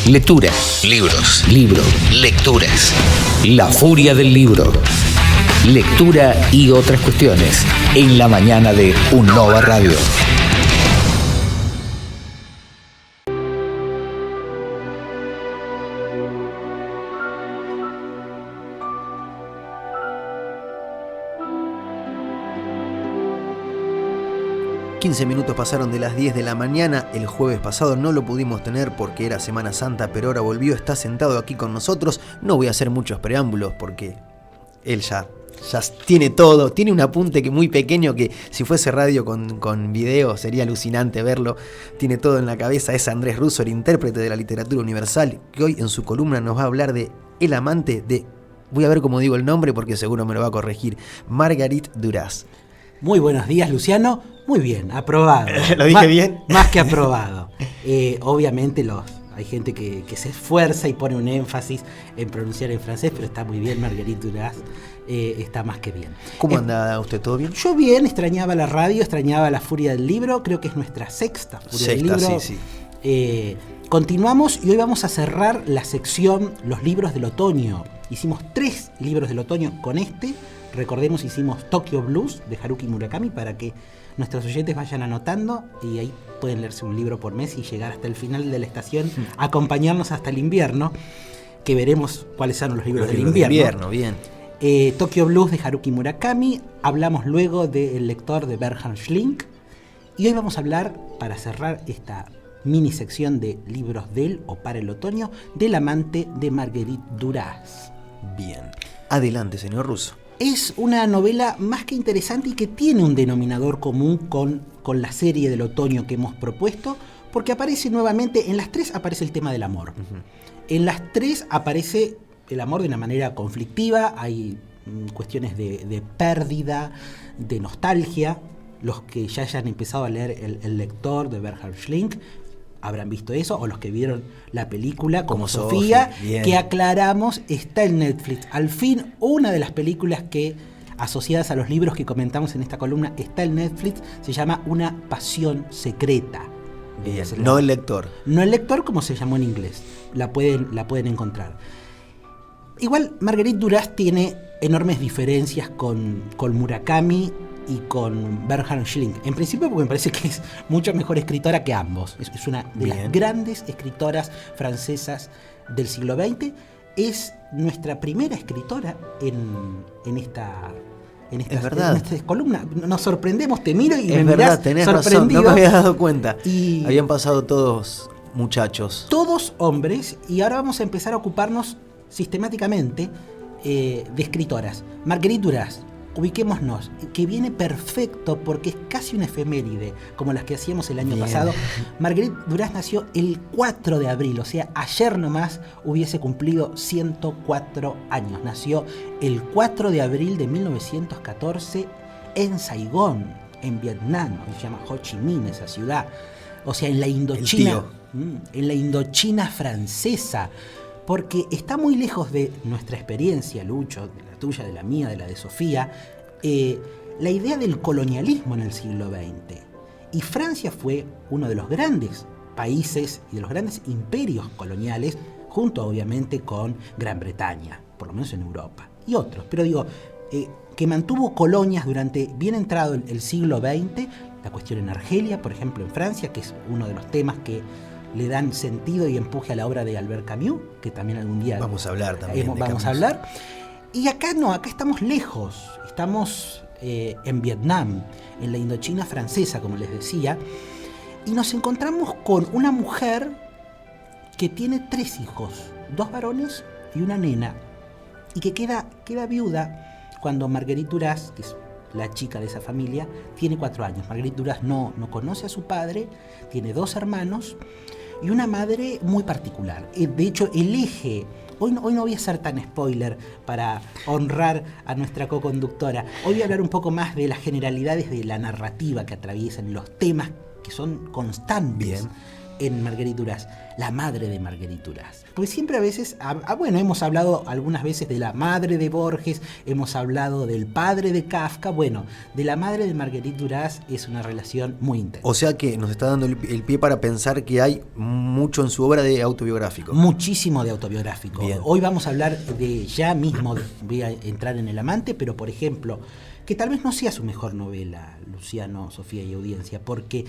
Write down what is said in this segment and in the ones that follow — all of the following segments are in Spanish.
Lectura. Libros. Libro. Lecturas. La furia del libro. Lectura y otras cuestiones en la mañana de Unnova Radio. Minutos pasaron de las 10 de la mañana. El jueves pasado no lo pudimos tener porque era Semana Santa, pero ahora volvió, está sentado aquí con nosotros. No voy a hacer muchos preámbulos porque él ya tiene todo. Tiene un apunte que muy pequeño que si fuese radio con video sería alucinante verlo. Tiene todo en la cabeza. Es Andrés Russo, el intérprete de la literatura universal, que hoy en su columna nos va a hablar de El amante de... Voy a ver cómo digo el nombre porque seguro me lo va a corregir. Marguerite Duras. Muy buenos días, Luciano. Muy bien, aprobado. ¿Lo dije bien? Más que aprobado. Obviamente hay gente que se esfuerza y pone un énfasis en pronunciar en francés, pero está muy bien, Marguerite Duras. Está más que bien. ¿Cómo anda usted? ¿Todo bien? Yo bien, extrañaba la radio, extrañaba la furia del libro. Creo que es nuestra sexta furia del libro. Sí. Continuamos y hoy vamos a cerrar la sección Los libros del otoño. Hicimos 3 libros del otoño con este. Recordemos, hicimos Tokyo Blues de Haruki Murakami para que nuestros oyentes vayan anotando y ahí pueden leerse un libro por mes y llegar hasta el final de la estación, acompañarnos hasta el invierno, que veremos cuáles son los libros del invierno. Bien. Tokyo Blues de Haruki Murakami. Hablamos luego de El lector de Bernhard Schlink. Y hoy vamos a hablar, para cerrar esta mini sección de libros del o para el otoño, del amante de Marguerite Duras. Bien. Adelante, señor Russo. Es una novela más que interesante y que tiene un denominador común con la serie del otoño que hemos propuesto, porque aparece nuevamente, en las 3 aparece el tema del amor. Uh-huh. En las 3 aparece el amor de una manera conflictiva, hay cuestiones de pérdida, de nostalgia. Los que ya hayan empezado a leer El lector de Bernhard Schlink habrán visto eso, o los que vieron la película como Sofía, que aclaramos, está en Netflix. Al fin, una de las películas que, asociadas a los libros que comentamos en esta columna, está en Netflix, se llama Una pasión secreta. Bien, no El lector. No El lector, como se llamó en inglés. La pueden encontrar. Igual, Marguerite Duras tiene enormes diferencias con Murakami y con Bernhard Schlink. En principio porque me parece que es mucho mejor escritora que ambos. Es una de las grandes escritoras francesas del siglo XX. Es nuestra primera escritora en esta columna. Nos sorprendemos, te miro y es me verdad, mirás tenés sorprendido. Razón, no me había dado cuenta. Y habían pasado todos muchachos. Todos hombres, y ahora vamos a empezar a ocuparnos sistemáticamente de escritoras. Marguerite Duras, ubiquémonos, que viene perfecto porque es casi una efeméride, como las que hacíamos el año pasado. Marguerite Duras nació el 4 de abril, o sea, ayer nomás hubiese cumplido 104 años. Nació el 4 de abril de 1914 en Saigón, en Vietnam, se llama Ho Chi Minh esa ciudad. O sea, en la Indochina francesa. Porque está muy lejos de nuestra experiencia, Lucho, de la tuya, de la mía, de la de Sofía, la idea del colonialismo en el siglo XX. Y Francia fue uno de los grandes países y de los grandes imperios coloniales, junto obviamente con Gran Bretaña, por lo menos en Europa, y otros. Pero digo, que mantuvo colonias durante bien entrado el siglo XX, la cuestión en Argelia, por ejemplo, en Francia, que es uno de los temas que le dan sentido y empuje a la obra de Albert Camus, que también algún día vamos a hablar también. Vamos a hablar. Y acá no, acá estamos lejos, estamos en Vietnam, en la Indochina francesa, como les decía, y nos encontramos con una mujer que tiene 3 hijos, 2 varones y una nena, y que queda viuda cuando Marguerite Duras, que es la chica de esa familia, tiene 4 años. Marguerite Duras no conoce a su padre, tiene 2 hermanos y una madre muy particular. De hecho, el eje... Hoy no voy a ser tan spoiler para honrar a nuestra co-conductora. Hoy voy a hablar un poco más de las generalidades de la narrativa que atraviesan, los temas que son constantes. en Marguerite Duras? La madre de Marguerite Duras. Porque siempre a veces, bueno, hemos hablado algunas veces de la madre de Borges, hemos hablado del padre de Kafka, bueno, de la madre de Marguerite Duras es una relación muy intensa. O sea que nos está dando el pie para pensar que hay mucho en su obra de autobiográfico. Muchísimo de autobiográfico. Bien. Hoy vamos a hablar de, ya mismo voy a entrar en El amante, pero por ejemplo, que tal vez no sea su mejor novela, Luciano, Sofía y audiencia, porque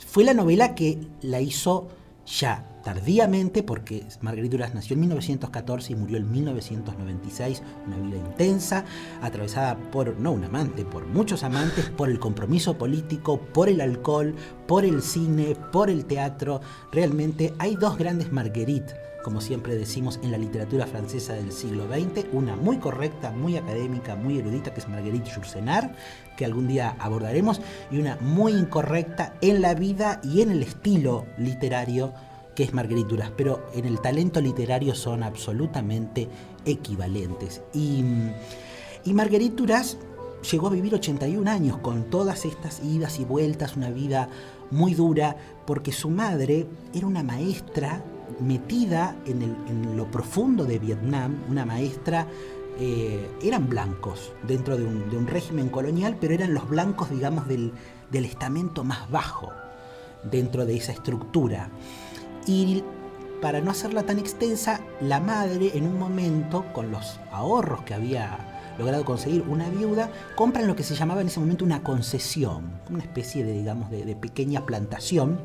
fue la novela que la hizo ya tardíamente, porque Marguerite Duras nació en 1914 y murió en 1996, una vida intensa, atravesada por, no un amante, por muchos amantes, por el compromiso político, por el alcohol, por el cine, por el teatro. Realmente hay dos grandes Marguerite, como siempre decimos, en la literatura francesa del siglo XX, una muy correcta, muy académica, muy erudita, que es Marguerite Yourcenar, que algún día abordaremos, y una muy incorrecta en la vida y en el estilo literario, que es Marguerite Duras, pero en el talento literario son absolutamente equivalentes. Y Marguerite Duras llegó a vivir 81 años con todas estas idas y vueltas, una vida muy dura, porque su madre era una maestra metida en lo profundo de Vietnam, una maestra, eran blancos dentro de un régimen colonial, pero eran los blancos, digamos, del estamento más bajo dentro de esa estructura. Y para no hacerla tan extensa, la madre en un momento, con los ahorros que había logrado conseguir una viuda, compran lo que se llamaba en ese momento una concesión, una especie de, digamos, de pequeña plantación,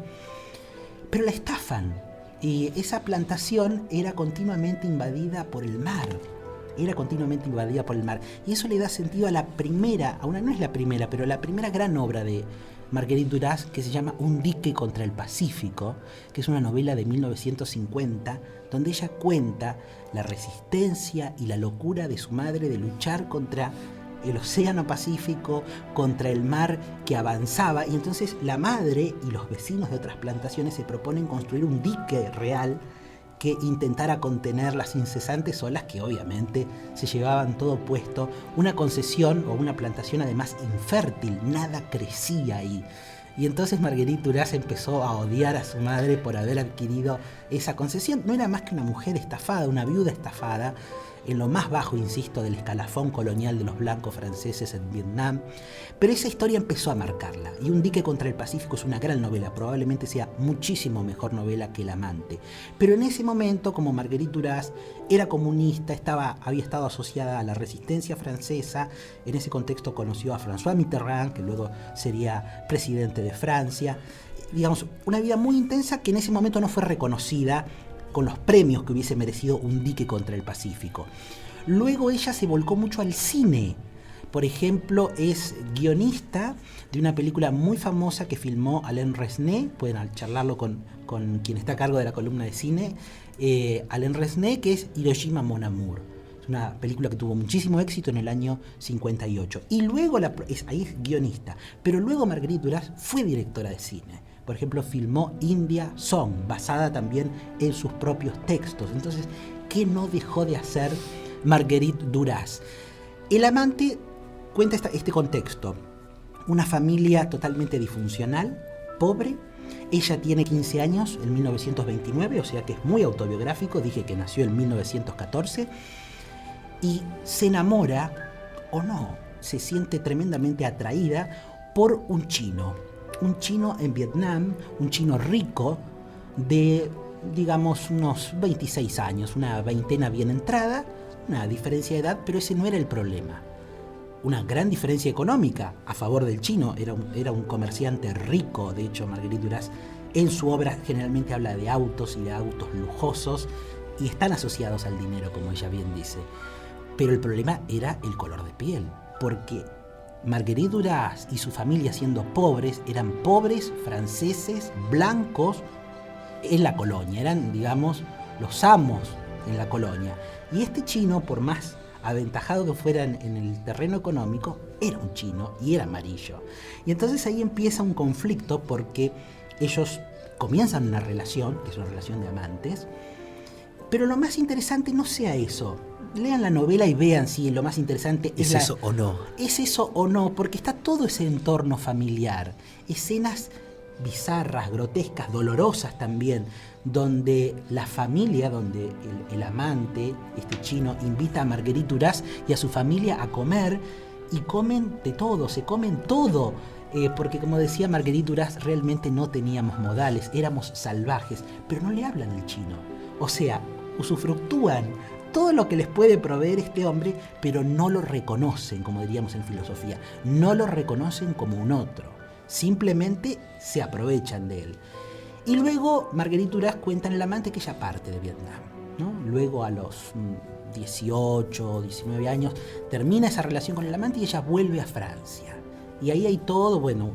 pero la estafan. Y esa plantación era continuamente invadida por el mar. Y eso le da sentido a la primera, no es la primera, pero la primera gran obra de Marguerite Duras, que se llama Un dique contra el Pacífico, que es una novela de 1950, donde ella cuenta la resistencia y la locura de su madre de luchar contra el océano Pacífico, contra el mar que avanzaba, y entonces la madre y los vecinos de otras plantaciones se proponen construir un dique real que intentara contener las incesantes olas que obviamente se llevaban todo puesto, una concesión o una plantación además infértil, nada crecía ahí. Y entonces Marguerite Duras empezó a odiar a su madre por haber adquirido esa concesión. No era más que una mujer estafada, una viuda estafada, en lo más bajo, insisto, del escalafón colonial de los blancos franceses en Vietnam. Pero esa historia empezó a marcarla. Y Un dique contra el Pacífico es una gran novela, probablemente sea muchísimo mejor novela que El amante. Pero en ese momento, como Marguerite Duras era comunista, había estado asociada a la resistencia francesa, en ese contexto conoció a François Mitterrand, que luego sería presidente de Francia. Digamos, una vida muy intensa que en ese momento no fue reconocida con los premios que hubiese merecido Un dique contra el Pacífico. Luego ella se volcó mucho al cine. Por ejemplo, es guionista de una película muy famosa que filmó Alain Resnais, pueden charlarlo con quien está a cargo de la columna de cine, Alain Resnais, que es Hiroshima Mon Amour. Es una película que tuvo muchísimo éxito en el año 58. Y luego, ahí es guionista, pero luego Marguerite Duras fue directora de cine. Por ejemplo, filmó India Song, basada también en sus propios textos. Entonces, ¿qué no dejó de hacer Marguerite Duras? El amante cuenta este contexto. Una familia totalmente disfuncional, pobre. Ella tiene 15 años en 1929, o sea que es muy autobiográfico. Dije que nació en 1914. Y se enamora, o no, se siente tremendamente atraída por un chino en Vietnam, un chino rico de, digamos, unos 26 años, una veintena bien entrada, una diferencia de edad, pero ese no era el problema. Una gran diferencia económica a favor del chino, era un comerciante rico. De hecho, Marguerite Duras en su obra generalmente habla de autos y de autos lujosos, y están asociados al dinero, como ella bien dice. Pero el problema era el color de piel, porque Marguerite Duras y su familia, siendo pobres, eran pobres franceses blancos en la colonia, eran, digamos, los amos en la colonia. Y este chino, por más aventajado que fuera en el terreno económico, era un chino y era amarillo. Y entonces ahí empieza un conflicto, porque ellos comienzan una relación, que es una relación de amantes, pero lo más interesante no sea eso. Lean la novela y vean si lo más interesante ¿Es eso o no? Es eso o no, porque está todo ese entorno familiar, escenas bizarras, grotescas, dolorosas también, donde la familia, donde el amante, este chino, invita a Marguerite Duras y a su familia a comer, y comen de todo, se comen todo. Porque como decía Marguerite Duras, realmente no teníamos modales, éramos salvajes, pero no le hablan al chino. O sea, usufructúan todo lo que les puede proveer este hombre, pero no lo reconocen, como diríamos en filosofía, no lo reconocen como un otro, simplemente se aprovechan de él. Y luego Marguerite Duras cuenta en El amante que ella parte de Vietnam, ¿no? Luego a los 18, 19 años termina esa relación con el amante y ella vuelve a Francia. Y ahí hay todo, bueno,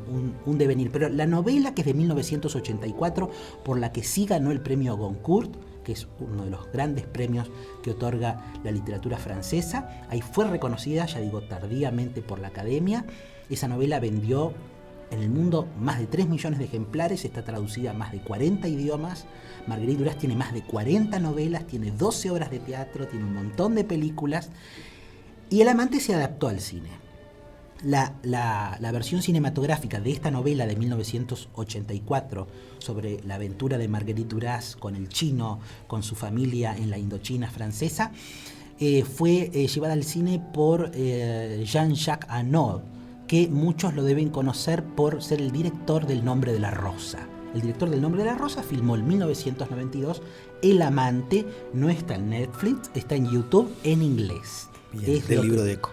un devenir. Pero la novela, que es de 1984, por la que sí ganó el premio Goncourt, que es uno de los grandes premios que otorga la literatura francesa, ahí fue reconocida, ya digo, tardíamente por la Academia. Esa novela vendió en el mundo más de 3 millones de ejemplares, está traducida a más de 40 idiomas. Marguerite Duras tiene más de 40 novelas, tiene 12 obras de teatro, tiene un montón de películas. Y El amante se adaptó al cine. La versión cinematográfica de esta novela de 1984 sobre la aventura de Marguerite Duras con el chino, con su familia en la Indochina francesa, fue llevada al cine por Jean-Jacques Annaud, que muchos lo deben conocer por ser el director del Nombre de la Rosa. El director del Nombre de la Rosa filmó en 1992 El amante, no está en Netflix, está en YouTube en inglés. Bien, del libro de Eco.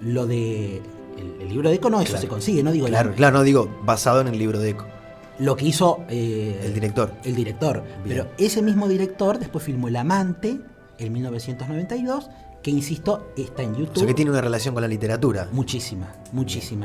Lo de el libro de Eco no, eso se consigue, no digo. Claro, no digo basado en el libro de Eco. Lo que hizo el director. El director. Bien. Pero ese mismo director después filmó El amante en 1992, que insisto, está en YouTube. O sea que tiene una relación con la literatura. Muchísima.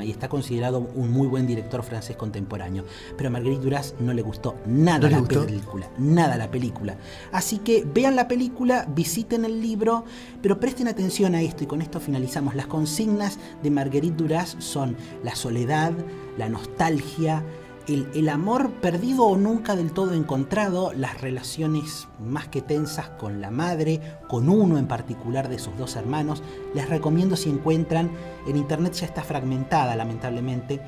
Y está considerado un muy buen director francés contemporáneo. Pero a Marguerite Duras no le gustó nada la película. Así que vean la película, visiten el libro, pero presten atención a esto, y con esto finalizamos. Las consignas de Marguerite Duras son la soledad, la nostalgia, el amor perdido o nunca del todo encontrado, las relaciones más que tensas con la madre, con uno en particular de sus 2 hermanos. Les recomiendo, si encuentran, en internet ya está fragmentada lamentablemente,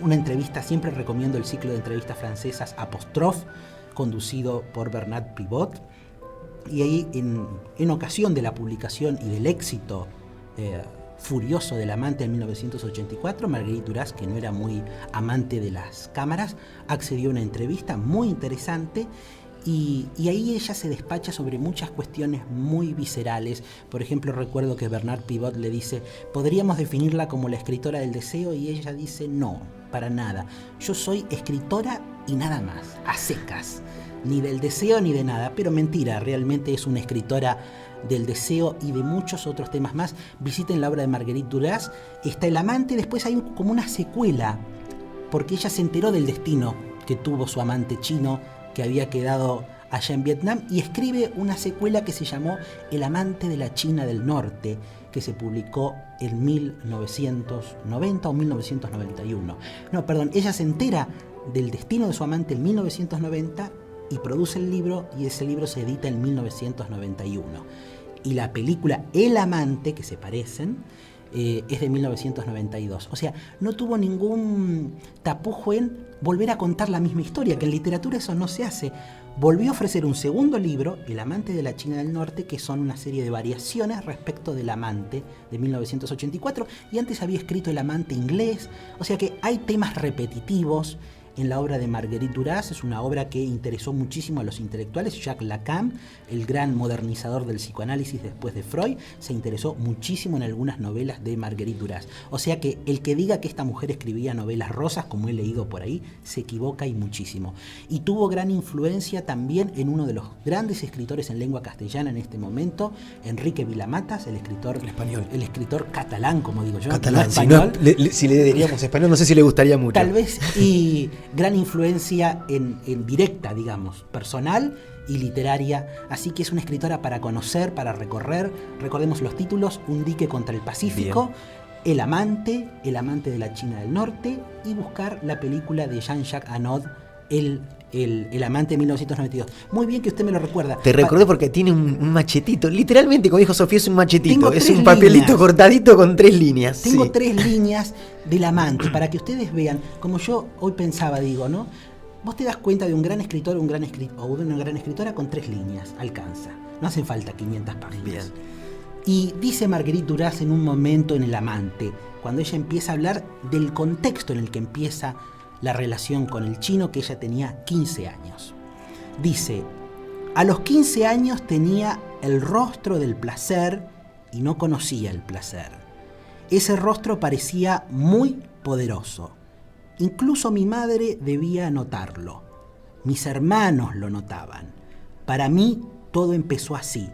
una entrevista. Siempre recomiendo el ciclo de entrevistas francesas Apostrophe, conducido por Bernard Pivot. Y ahí, en ocasión de la publicación y del éxito furioso del amante en 1984, Marguerite Duras, que no era muy amante de las cámaras, accedió a una entrevista muy interesante, y ahí ella se despacha sobre muchas cuestiones muy viscerales. Por ejemplo, recuerdo que Bernard Pivot le dice: ¿podríamos definirla como la escritora del deseo? Y ella dice: no, para nada. Yo soy escritora y nada más, a secas. Ni del deseo ni de nada. Pero mentira, realmente es una escritora del deseo y de muchos otros temas más. Visiten la obra de Marguerite Duras. Está El amante, después hay como una secuela, porque ella se enteró del destino que tuvo su amante chino, que había quedado allá en Vietnam, y escribe una secuela que se llamó El amante de la China del Norte, que se publicó en 1990 o 1991. No, perdón, ella se entera del destino de su amante en 1990 y produce el libro, y ese libro se edita en 1991. Y la película El amante, que se parecen, es de 1992. O sea, no tuvo ningún tapujo en volver a contar la misma historia, que en literatura eso no se hace. Volvió a ofrecer un segundo libro, El amante de la China del Norte, que son una serie de variaciones respecto del amante de 1984, y antes había escrito El amante inglés. O sea que hay temas repetitivos en la obra de Marguerite Duras. Es una obra que interesó muchísimo a los intelectuales. Jacques Lacan, el gran modernizador del psicoanálisis después de Freud, se interesó muchísimo en algunas novelas de Marguerite Duras. O sea que el que diga que esta mujer escribía novelas rosas, como he leído por ahí, se equivoca, y muchísimo. Y tuvo gran influencia también en uno de los grandes escritores en lengua castellana en este momento, Enrique Vilamatas, el escritor catalán, como digo yo. Catalán, si le diríamos español, no sé si le gustaría mucho. Tal vez, y gran influencia en directa, digamos, personal y literaria. Así que es una escritora para conocer, para recorrer. Recordemos los títulos: Un dique contra el Pacífico, bien, El amante de la China del Norte, y buscar la película de Jean-Jacques Annaud, El El amante de 1992. Muy bien que usted me lo recuerda. Te recordé porque tiene un machetito. Literalmente, como dijo Sofía, es un machetito. Tengo Es 3 un papelito líneas. cortadito con 3 líneas. Tengo sí. 3 líneas del amante para que ustedes vean, como yo hoy pensaba, digo, ¿no? Vos te das cuenta de un gran escritor o una gran escritora con 3 líneas, alcanza. No hacen falta 500 páginas. Bien. Y dice Marguerite Duras en un momento en El amante, cuando ella empieza a hablar del contexto en el que empieza la relación con el chino, que ella tenía 15 años. Dice: a los 15 años tenía el rostro del placer y no conocía el placer. Ese rostro parecía muy poderoso. Incluso mi madre debía notarlo. Mis hermanos lo notaban. Para mí todo empezó así,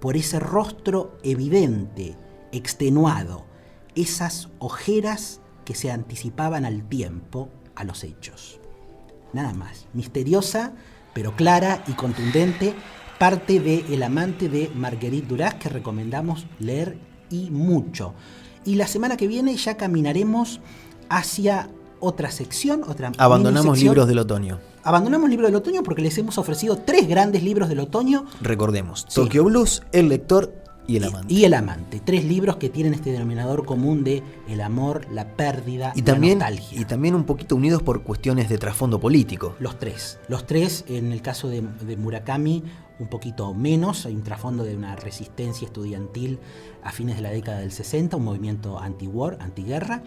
por ese rostro evidente, extenuado, esas ojeras que se anticipaban al tiempo, a los hechos. Nada más. Misteriosa, pero clara y contundente, parte de El amante de Marguerite Duras, que recomendamos leer y mucho. Y la semana que viene ya caminaremos hacia otra sección, Abandonamos minisección. libros del otoño. Abandonamos libros del otoño porque les hemos ofrecido 3 grandes libros del otoño. Recordemos, Sí. Tokyo Blues, El lector y El amante. Y El amante. 3 libros que tienen este denominador común de el amor, la pérdida Y la también, nostalgia. y también un poquito unidos por cuestiones de trasfondo político. Los tres, en el caso de Murakami, un poquito menos. Hay un trasfondo de una resistencia estudiantil a fines de la década del 60, un movimiento anti-war, antiguerra.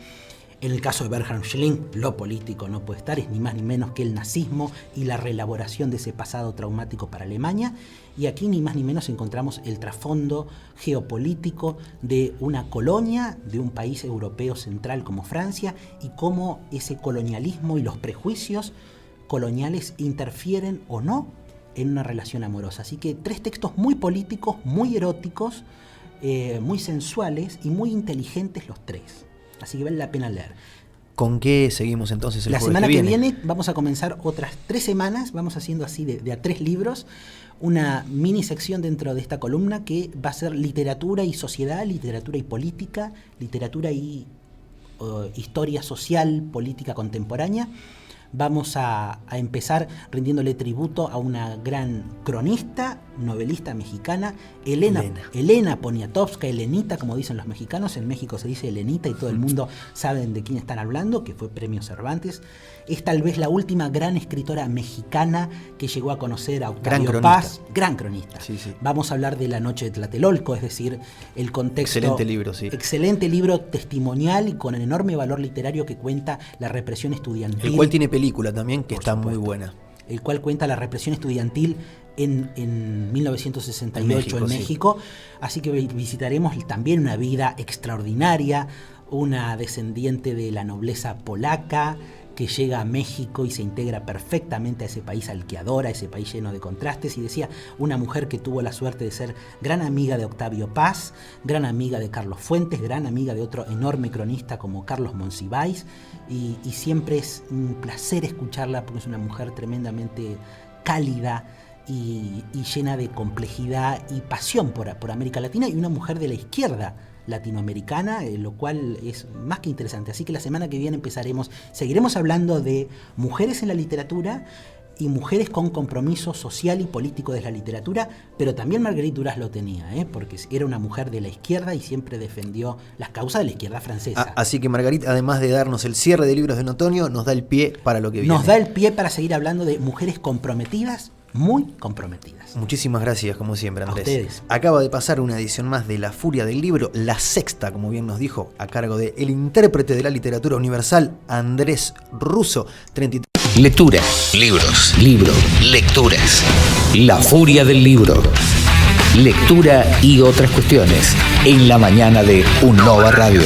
En el caso de Bernhard Schlink, lo político no puede estar, es ni más ni menos que el nazismo y la reelaboración de ese pasado traumático para Alemania. Y aquí ni más ni menos encontramos el trasfondo geopolítico de una colonia, de un país europeo central como Francia, y cómo ese colonialismo y los prejuicios coloniales interfieren o no en una relación amorosa. Así que 3 textos muy políticos, muy eróticos, muy sensuales y muy inteligentes los 3. Así que vale la pena leer. ¿Con qué seguimos entonces el La jueves semana que que viene? viene vamos a comenzar otras 3 semanas, vamos haciendo así de a 3 libros, una mini sección dentro de esta columna que va a ser literatura y sociedad, literatura y política, literatura y historia social, política contemporánea. Vamos a empezar rindiéndole tributo a una gran cronista, novelista mexicana, Elena Poniatowska, Elenita, como dicen los mexicanos. En México se dice Elenita y todo el mundo sabe de quién están hablando, que fue Premio Cervantes. Es tal vez la última gran escritora mexicana que llegó a conocer a Octavio Paz. Gran cronista. Sí, sí. Vamos a hablar de La noche de Tlatelolco, es decir, el contexto... Excelente libro, sí. Excelente libro testimonial y con el enorme valor literario que cuenta la represión estudiantil. El cual tiene película también, que Por está supuesto. muy buena. El cual cuenta la represión estudiantil en 1968 en México. Así que visitaremos también una vida extraordinaria, una descendiente de la nobleza polaca que llega a México y se integra perfectamente a ese país al que adora, ese país lleno de contrastes. Y decía, una mujer que tuvo la suerte de ser gran amiga de Octavio Paz, gran amiga de Carlos Fuentes, gran amiga de otro enorme cronista como Carlos Monsiváis, y siempre es un placer escucharla porque es una mujer tremendamente cálida y llena de complejidad y pasión por América Latina, y una mujer de la izquierda latinoamericana, lo cual es más que interesante. Así que la semana que viene seguiremos hablando de mujeres en la literatura y mujeres con compromiso social y político de la literatura, pero también Marguerite Duras lo tenía, porque era una mujer de la izquierda y siempre defendió las causas de la izquierda francesa. Así que Marguerite, además de darnos el cierre de libros del otoño, nos da el pie para lo que viene. Nos da el pie para seguir hablando de mujeres comprometidas, muy comprometidas. Muchísimas gracias, como siempre, Andrés. A ustedes. Acaba de pasar una edición más de La Furia del Libro, la sexta, como bien nos dijo, a cargo de el intérprete de la literatura universal, Andrés Russo. 33. Lectura, Libros. libro, Lecturas. la furia del libro. Lectura y otras cuestiones en la mañana de Unova Radio.